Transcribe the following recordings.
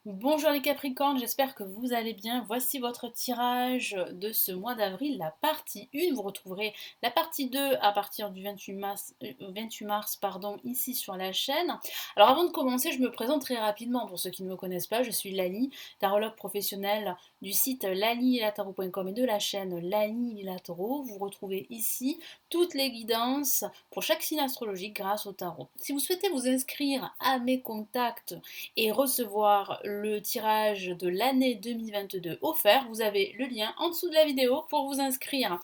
Bonjour les Capricornes, j'espère que vous allez bien. Voici votre tirage de ce mois d'avril, la partie 1. Vous retrouverez la partie 2 à partir du 28 mars pardon, ici sur la chaîne. Alors avant de commencer, je me présente très rapidement pour ceux qui ne me connaissent pas. Je suis Lali, tarologue professionnelle du site lalililataro.com et de la chaîne Lali Lilataro. Vous retrouvez ici toutes les guidances pour chaque signe astrologique grâce au tarot. Si vous souhaitez vous inscrire à mes contacts et recevoir le tirage de l'année 2022 offert, vous avez le lien en dessous de la vidéo pour vous inscrire.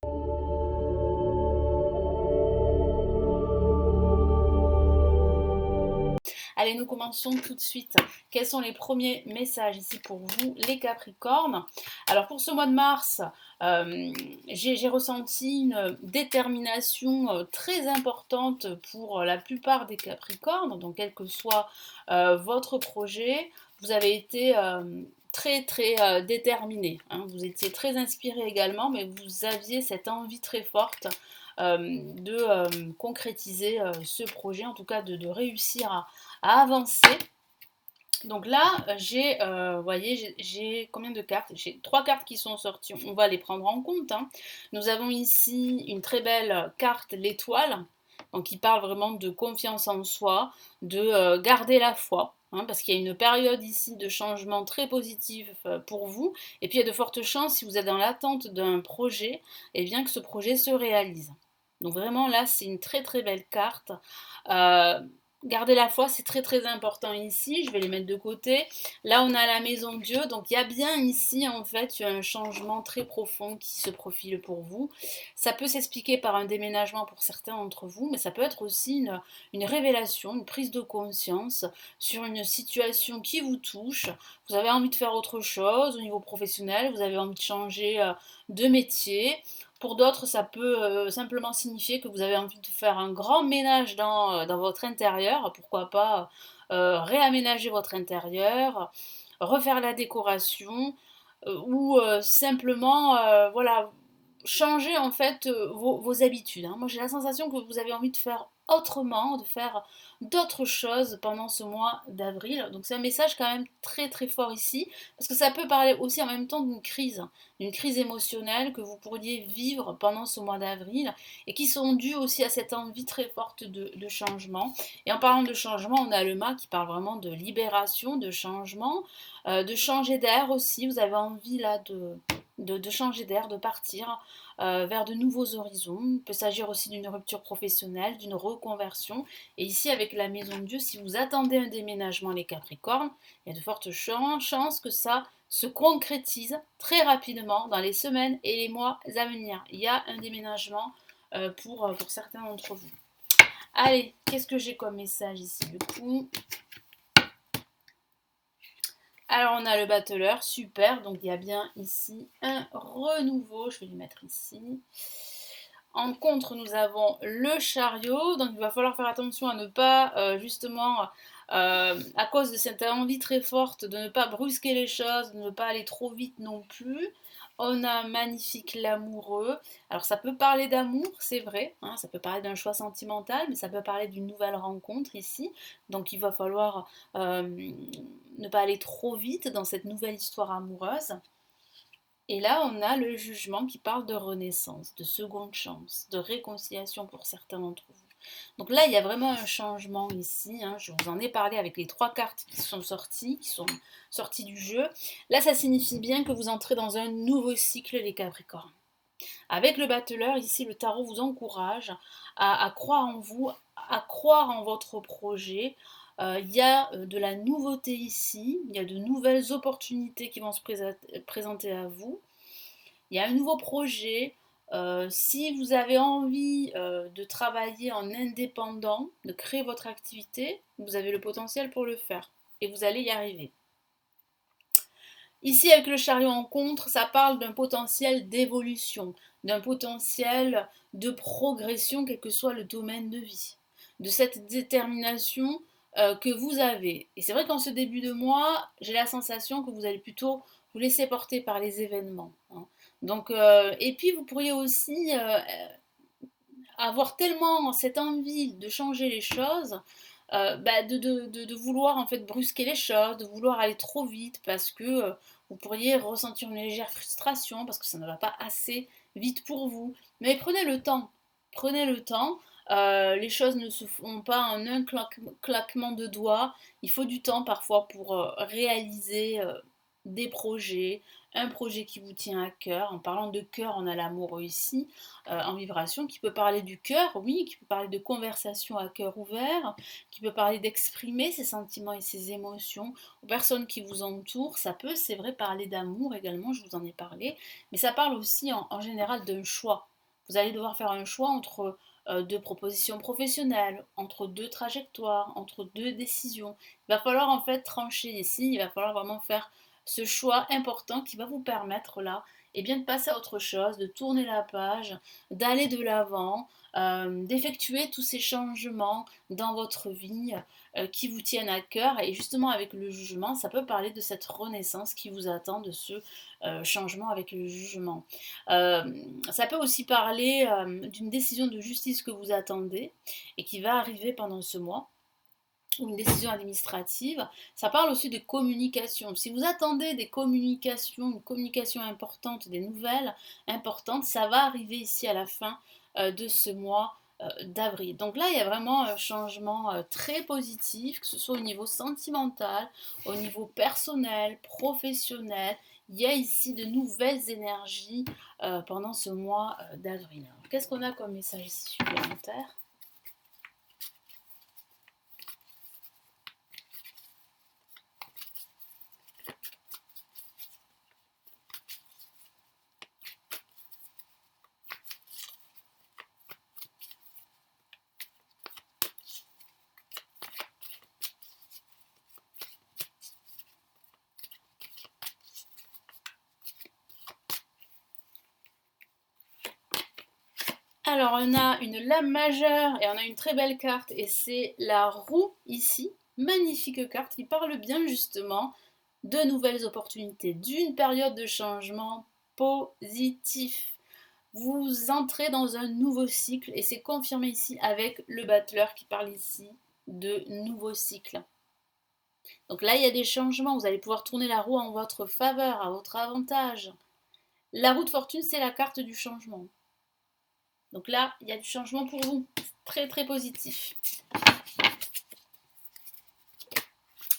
Allez, nous commençons tout de suite. Quels sont les premiers messages ici pour vous, les Capricornes? Alors pour ce mois de mars, j'ai ressenti une détermination très importante pour la plupart des Capricornes. Donc quel que soit votre projet, vous avez été très déterminé. Hein. Vous étiez très inspiré également, mais vous aviez cette envie très forte de concrétiser ce projet, en tout cas de réussir à avancer. Donc là, vous voyez, j'ai combien de cartes? J'ai 3 cartes qui sont sorties, on va les prendre en compte. Hein. Nous avons ici une très belle carte, l'étoile, donc qui parle vraiment de confiance en soi, de garder la foi. Hein, parce qu'il y a une période ici de changement très positif pour vous, et puis il y a de fortes chances, si vous êtes dans l'attente d'un projet, et bien que ce projet se réalise. Donc vraiment là, c'est une très belle carte. Euh, Garder la foi, c'est très important ici. Je vais les mettre de côté. Là, on a la maison de Dieu. Donc, il y a bien ici, en fait, un changement très profond qui se profile pour vous. Ça peut s'expliquer par un déménagement pour certains d'entre vous, mais ça peut être aussi une révélation, une prise de conscience sur une situation qui vous touche. Vous avez envie de faire autre chose au niveau professionnel. Vous avez envie de changer de métier. Pour d'autres, ça peut simplement signifier que vous avez envie de faire un grand ménage dans votre intérieur. Pourquoi pas réaménager votre intérieur, refaire la décoration, ou simplement voilà, changer en fait vos habitudes. Hein. Moi j'ai la sensation que vous avez envie de faire autrement, de faire d'autres choses pendant ce mois d'avril. Donc c'est un message quand même très fort ici, parce que ça peut parler aussi en même temps d'une crise émotionnelle que vous pourriez vivre pendant ce mois d'avril, et qui sont dues aussi à cette envie très forte de changement. Et en parlant de changement, on a le mât qui parle vraiment de libération, de changement, de changer d'air aussi. Vous avez envie là de changer d'air, de partir vers de nouveaux horizons. Il peut s'agir aussi d'une rupture professionnelle, d'une reconversion. Et ici, avec la maison de Dieu, si vous attendez un déménagement, les Capricornes, il y a de fortes chances que ça se concrétise très rapidement dans les semaines et les mois à venir. Il y a un déménagement pour certains d'entre vous. Allez, qu'est-ce que j'ai comme message ici du coup? Alors on a le battleur, super, donc il y a bien ici un renouveau, je vais lui mettre ici. En contre, nous avons le chariot, donc il va falloir faire attention à ne pas justement, à cause de cette envie très forte, de ne pas brusquer les choses, de ne pas aller trop vite non plus. On a magnifique l'amoureux. Alors ça peut parler d'amour, c'est vrai, hein, ça peut parler d'un choix sentimental, mais ça peut parler d'une nouvelle rencontre ici. Donc il va falloir ne pas aller trop vite dans cette nouvelle histoire amoureuse. Et là, on a le jugement qui parle de renaissance, de seconde chance, de réconciliation pour certains d'entre vous. Donc là, il y a vraiment un changement ici. Hein. Je vous en ai parlé avec les 3 cartes qui sont sorties du jeu. Là, ça signifie bien que vous entrez dans un nouveau cycle, les Capricornes. Avec le battleur, ici, le tarot vous encourage à croire en vous, à croire en votre projet. Il y a de la nouveauté ici, il y a de nouvelles opportunités qui vont se présenter à vous. Il y a un nouveau projet. Si vous avez envie de travailler en indépendant, de créer votre activité, vous avez le potentiel pour le faire et vous allez y arriver. Ici, avec le chariot en contre, ça parle d'un potentiel d'évolution, d'un potentiel de progression, quel que soit le domaine de vie, de cette détermination que vous avez. Et c'est vrai qu'en ce début de mois, j'ai la sensation que vous allez plutôt vous laisser porter par les événements. Hein. Donc, et puis, vous pourriez aussi avoir tellement cette envie de changer les choses de vouloir en fait brusquer les choses, de vouloir aller trop vite parce que vous pourriez ressentir une légère frustration parce que ça ne va pas assez vite pour vous. Mais prenez le temps. Les choses ne se font pas en un claquement de doigts. Il faut du temps parfois pour réaliser des projets, un projet qui vous tient à cœur. En parlant de cœur, on a l'amour ici, en vibration, qui peut parler du cœur, oui, qui peut parler de conversation à cœur ouvert, qui peut parler d'exprimer ses sentiments et ses émotions aux personnes qui vous entourent. Ça peut, c'est vrai, parler d'amour également, je vous en ai parlé, mais ça parle aussi en général d'un choix. Vous allez devoir faire un choix entre deux propositions professionnelles, entre deux trajectoires, entre deux décisions. Il va falloir en fait trancher ici, il va falloir vraiment faire ce choix important qui va vous permettre là de passer à autre chose, de tourner la page, d'aller de l'avant, d'effectuer tous ces changements dans votre vie qui vous tiennent à cœur. Et justement avec le jugement, ça peut parler de cette renaissance qui vous attend, de ce changement avec le jugement. Euh, Ça peut aussi parler d'une décision de justice que vous attendez et qui va arriver pendant ce mois, ou une décision administrative. Ça parle aussi de communication. Si vous attendez des communications, une communication importante, des nouvelles importantes, ça va arriver ici à la fin de ce mois d'avril. Donc là, il y a vraiment un changement très positif, que ce soit au niveau sentimental, au niveau personnel, professionnel. Il y a ici de nouvelles énergies pendant ce mois d'avril. Qu'est-ce qu'on a comme message ici supplémentaire? Alors, on a une lame majeure et on a une très belle carte et c'est la roue ici. Magnifique carte qui parle bien justement de nouvelles opportunités, d'une période de changement positif. Vous entrez dans un nouveau cycle et c'est confirmé ici avec le battleur qui parle ici de nouveau cycle. Donc là, il y a des changements. Vous allez pouvoir tourner la roue en votre faveur, à votre avantage. La roue de fortune, c'est la carte du changement. Donc là, il y a du changement pour vous. Très très positif.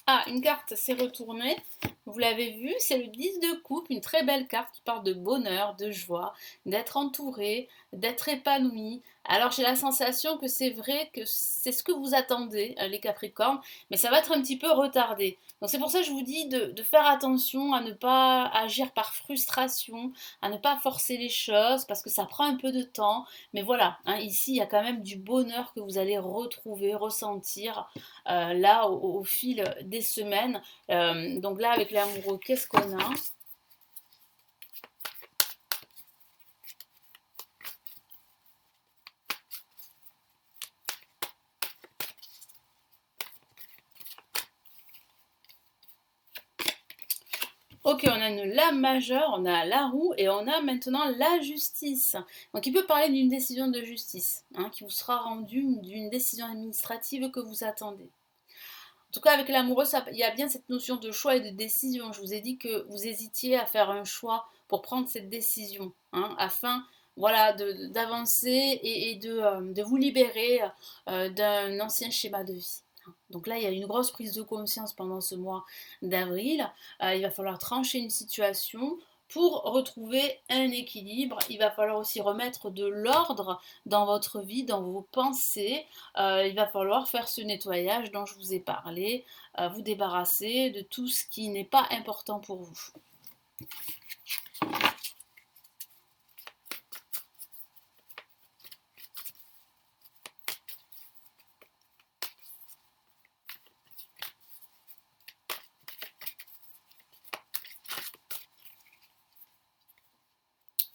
Ah, une carte s'est retournée. Vous l'avez vu, c'est le 10 de coupe, une très belle carte qui parle de bonheur, de joie, d'être entouré, d'être épanoui. Alors j'ai la sensation que c'est vrai que c'est ce que vous attendez, les Capricornes, mais ça va être un petit peu retardé. Donc c'est pour ça que je vous dis de faire attention à ne pas agir par frustration, à ne pas forcer les choses, parce que ça prend un peu de temps. Mais voilà, hein, ici il y a quand même du bonheur que vous allez retrouver, ressentir là au fil des semaines. Donc là avec l'amoureux, qu'est-ce qu'on a? Ok, on a une lame majeure, on a la roue et on a maintenant la justice. Donc il peut parler d'une décision de justice hein, qui vous sera rendue, d'une décision administrative que vous attendez. En tout cas, avec l'amoureux, il y a bien cette notion de choix et de décision. Je vous ai dit que vous hésitiez à faire un choix pour prendre cette décision, hein, afin voilà, d'avancer de vous libérer d'un ancien schéma de vie. Donc là, il y a une grosse prise de conscience pendant ce mois d'avril. Il va falloir trancher une situation pour retrouver un équilibre. Il va falloir aussi remettre de l'ordre dans votre vie, dans vos pensées. Il va falloir faire ce nettoyage dont je vous ai parlé, vous débarrasser de tout ce qui n'est pas important pour vous.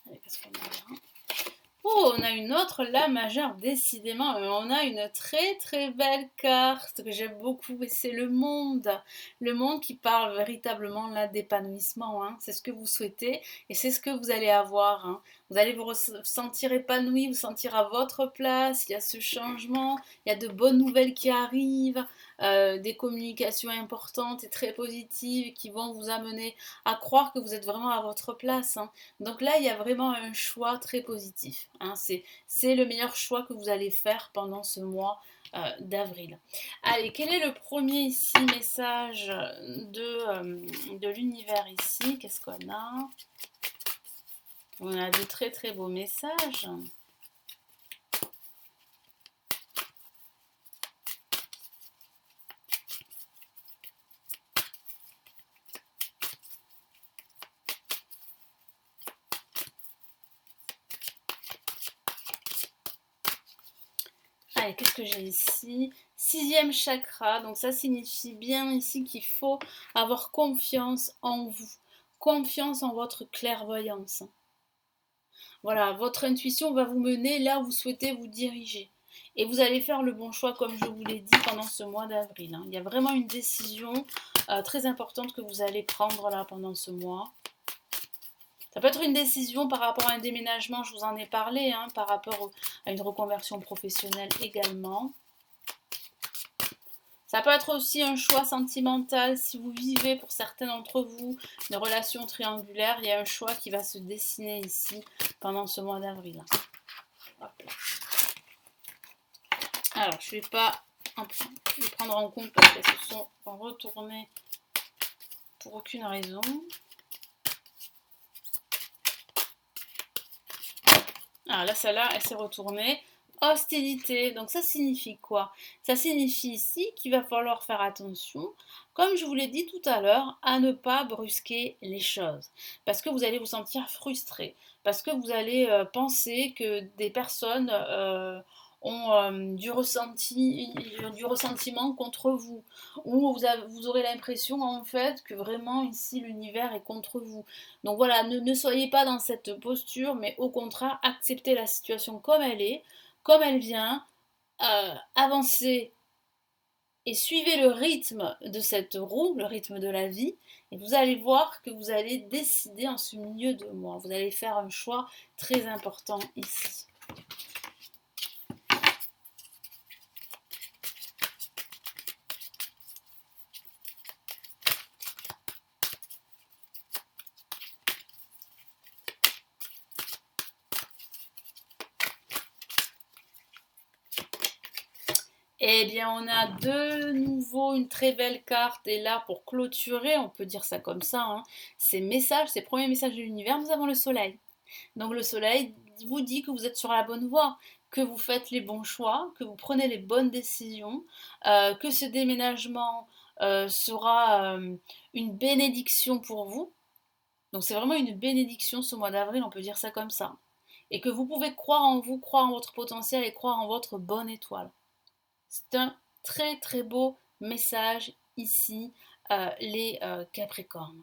Allez, qu'est-ce qu'on a là ? Oh, a une autre La majeure, décidément. On a une très très belle carte que j'aime beaucoup et c'est le monde. Le monde qui parle véritablement là d'épanouissement, hein. C'est ce que vous souhaitez et c'est ce que vous allez avoir, hein. Vous allez vous sentir épanoui, vous sentir à votre place. Il y a ce changement, il y a de bonnes nouvelles qui arrivent, des communications importantes et très positives qui vont vous amener à croire que vous êtes vraiment à votre place, hein. Donc là, il y a vraiment un choix très positif, hein. C'est le meilleur choix que vous allez faire pendant ce mois d'avril. Allez, quel est le premier ici message de l'univers ici? Qu'est-ce qu'on a? On a de très très beaux messages. Allez, qu'est-ce que j'ai ici? Sixième chakra, donc ça signifie bien ici qu'il faut avoir confiance en vous, confiance en votre clairvoyance. Voilà, votre intuition va vous mener là où vous souhaitez vous diriger. Et vous allez faire le bon choix, comme je vous l'ai dit, pendant ce mois d'avril, hein. Il y a vraiment une décision très importante que vous allez prendre là pendant ce mois. Ça peut être une décision par rapport à un déménagement, je vous en ai parlé, hein, par rapport à une reconversion professionnelle également. Ça peut être aussi un choix sentimental si vous vivez, pour certains d'entre vous, une relation triangulaire. Il y a un choix qui va se dessiner ici pendant ce mois d'avril. Alors, je ne vais pas les prendre en compte parce qu'elles se sont retournées pour aucune raison. Ah, là, celle-là, elle s'est retournée. Hostilité, donc ça signifie quoi? Ça signifie ici qu'il va falloir faire attention, comme je vous l'ai dit tout à l'heure, à ne pas brusquer les choses. Parce que vous allez vous sentir frustré, parce que vous allez penser que des personnes ont du ressentiment contre vous, ou vous aurez l'impression en fait que vraiment ici l'univers est contre vous. Donc voilà, ne soyez pas dans cette posture, mais au contraire, acceptez la situation comme elle est, comme elle vient, avancez et suivez le rythme de cette roue, le rythme de la vie, et vous allez voir que vous allez décider en ce milieu de mois. Vous allez faire un choix très important ici. Eh bien, on a de nouveau une très belle carte. Et là, pour clôturer, on peut dire ça comme ça, hein, ces messages, ces premiers messages de l'univers, nous avons le soleil. Donc le soleil vous dit que vous êtes sur la bonne voie, que vous faites les bons choix, que vous prenez les bonnes décisions, que ce déménagement sera une bénédiction pour vous. Donc c'est vraiment une bénédiction ce mois d'avril, on peut dire ça comme ça. Et que vous pouvez croire en vous, croire en votre potentiel et croire en votre bonne étoile. C'est un très très beau message ici, les Capricornes.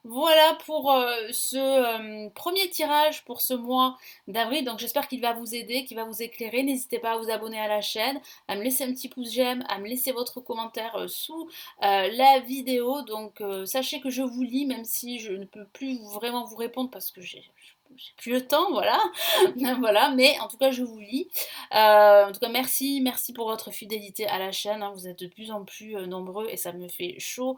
Voilà pour ce premier tirage pour ce mois d'avril. Donc j'espère qu'il va vous aider, qu'il va vous éclairer. N'hésitez pas à vous abonner à la chaîne, à me laisser un petit pouce j'aime, à me laisser votre commentaire sous la vidéo. Donc sachez que je vous lis, même si je ne peux plus vraiment vous répondre parce que j'ai plus le temps, voilà. Voilà, mais en tout cas je vous lis. En tout cas merci pour votre fidélité à la chaîne, hein. Vous êtes de plus en plus nombreux et ça me fait chaud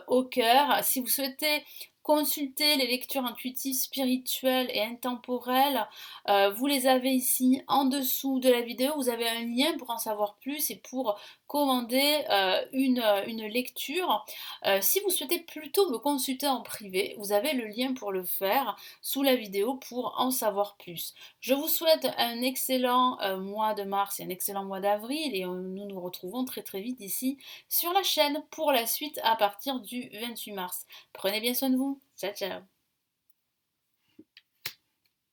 au cœur. Si vous souhaitez consulter les lectures intuitives, spirituelles et intemporelles, vous les avez ici en dessous de la vidéo. Vous avez un lien pour en savoir plus et pour commander une lecture. Si vous souhaitez plutôt me consulter en privé, vous avez le lien pour le faire sous la vidéo pour en savoir plus. Je vous souhaite un excellent mois de mars et un excellent mois d'avril et nous nous retrouvons très très vite ici sur la chaîne pour la suite à partir du 28 mars. Prenez bien soin de vous. Ciao ciao.